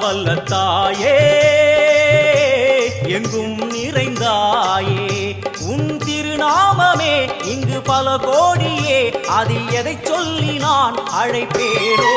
வல்ல தாயே எங்கும் நிறைந்தாயே உன் திருநாமமே இங்கு பல கோடியே அதில் எதை சொல்லி நான் அழைப்பேனோ